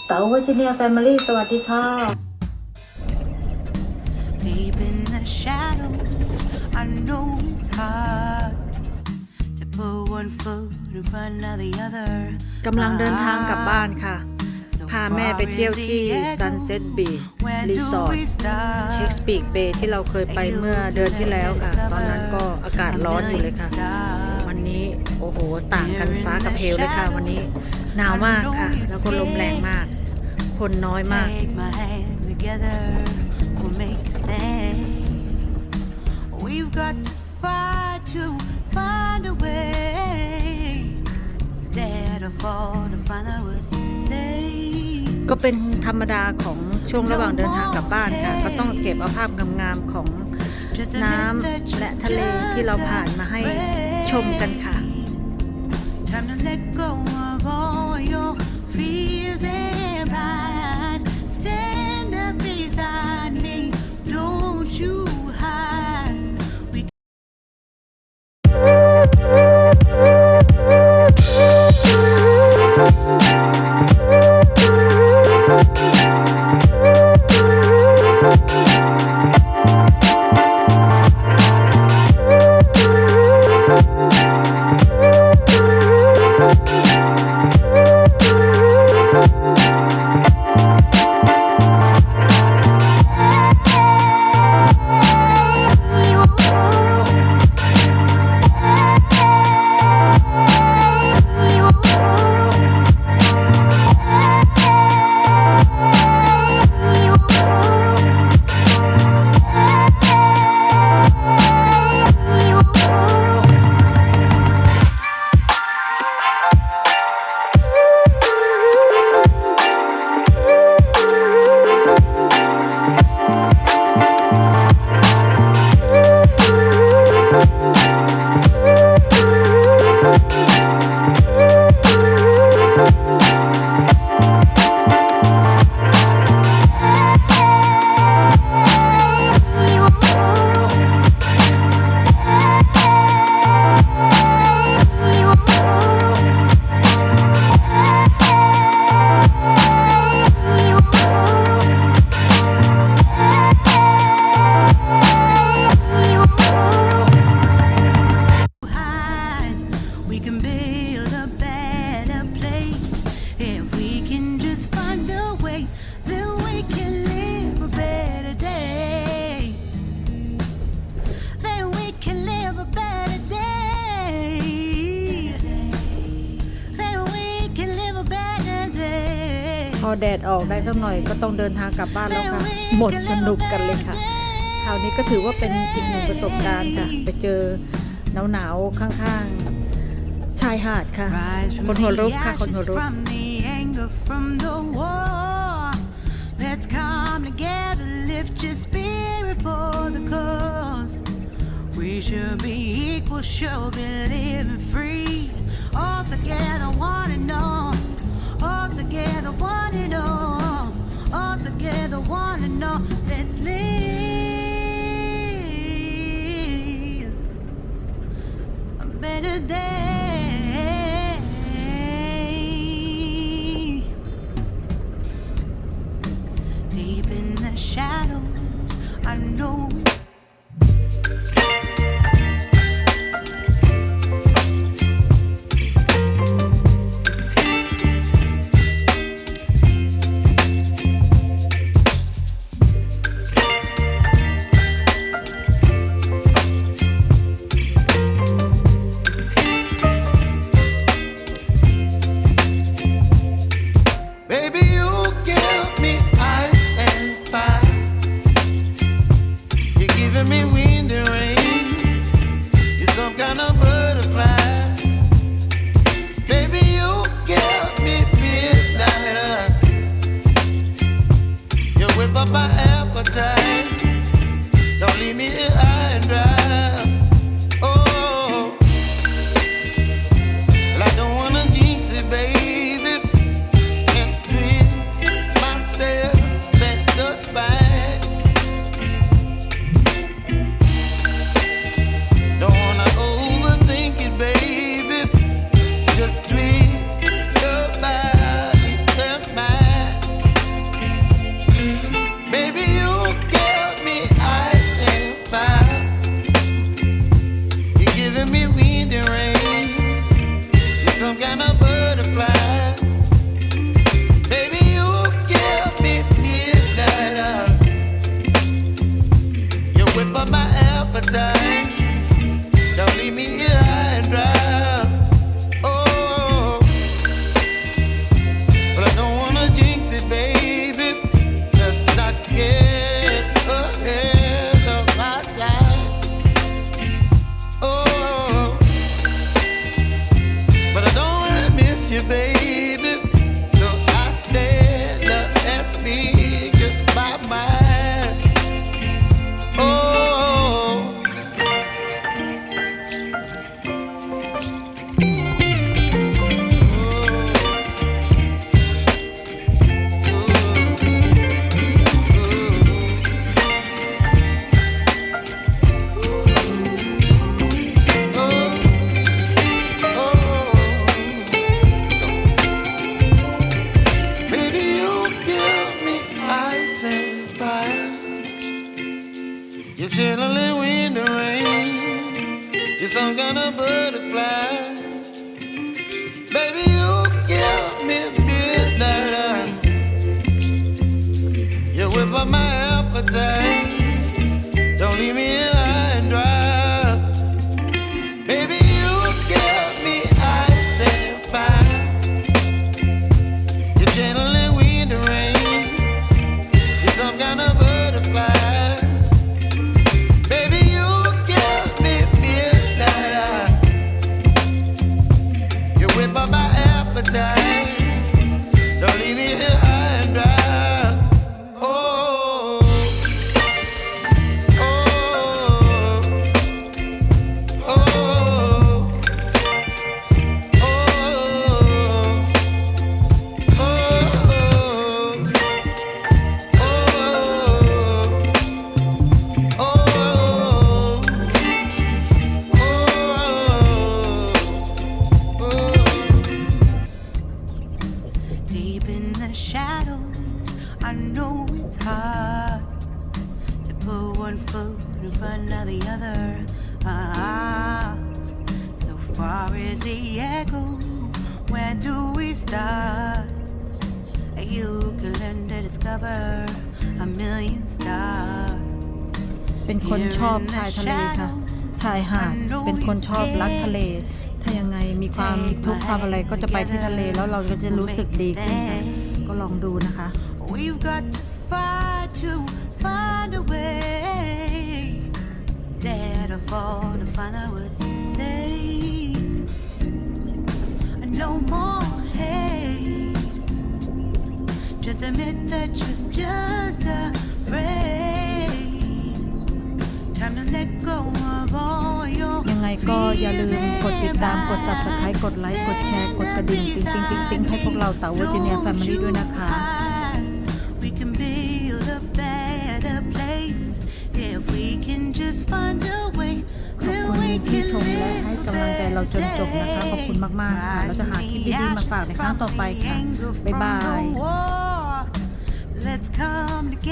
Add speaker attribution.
Speaker 1: เต๋าวัชเนียแฟมิลี่สวัสดีค่ะ
Speaker 2: Deep in the shadows, I know it's hard to put one foot in front of the other.
Speaker 3: กำลังเดินทางกลับบ้านค่ะ พาแม่ไปเที่ยวที่ Sunset Beach Resort เช็คสปีกเบย์ที่เราเคยไปเมื่อเดือนที่แล้วค่ะ ตอนนั้นก็อากาศร้อนอยู่เลยค่ะ วันนี้โอ้โหต่างกันฟ้ากับเหวเลยค่ะ วันนี้หนาวมากค่ะ แล้วก็ลมแรงมาก คนน้อยมาก
Speaker 2: We've got to fight to find a way. Dare to fall to find out what to say.
Speaker 3: ก็เป็นธรรมดาของช่วงระหว่างเดินทางกลับบ้านค่ะ ก็ต้องเก็บเอาภาพงามๆของน้ำและทะเลที่เราผ่านมาให้ชมกันค่ะ
Speaker 2: Time to let go of all your fears and pride. Stand up beside me, don't you hide. We
Speaker 3: พอแดดออกได้สักหน่อยก็ต้องเดินทางกลับบ้านแล้วค่ะ หมดสนุกกันเลยค่ะคราวนี้ก็ถือว่าเป็นอีกหนึ่งประสบการณ์ค่ะ ไปเจอหนาวๆข้างๆชายหาดค่ะคนหัวรุกค่ะคนหัวรุก
Speaker 2: Let's come together, lift your spirit for the cause. We should be equal, should be living free. All together, one and all. All together, one and all. All together, one and all. Let's live a better day. Deep in the shadows, I know. deep in the shadows. I know it's hard to put one foot in front of the other. So far is the echo. Where do we start? You can learn to discover a million stars.
Speaker 3: เป็นคนชอบชายทะเลค่ะชายหาดเป็นคนชอบรักทะเลถ้ายังไงมีความทุกข์ความอะไรก็จะไปที่ทะเลแล้วเราก็จะรู้สึกดีขึ้นค่ะก็ลองดูนะคะ
Speaker 2: We've got to fight to find a way. Dare to fall to find out what to say. No more hate. Just admit that you're just afraid. Time to let go of all your
Speaker 3: ยังไงก็อย่าลืมกดติดตามกด Subscribe กดไลค์กดแชร์กดกระดิ่งติ๊งให้พวกเราเต๋าเวอร์จิเนียแฟมิลี่ด้วยนะคะ
Speaker 2: We can build a better place if we can just find a way.
Speaker 3: ขอบคุณที่ชมและให้กำลังใจเราจนจบนะคะขอบคุณมากๆค่ะเราจะหาคลิปดีๆมาฝากในครั้งต่อไปค่ะบ๊ายบาย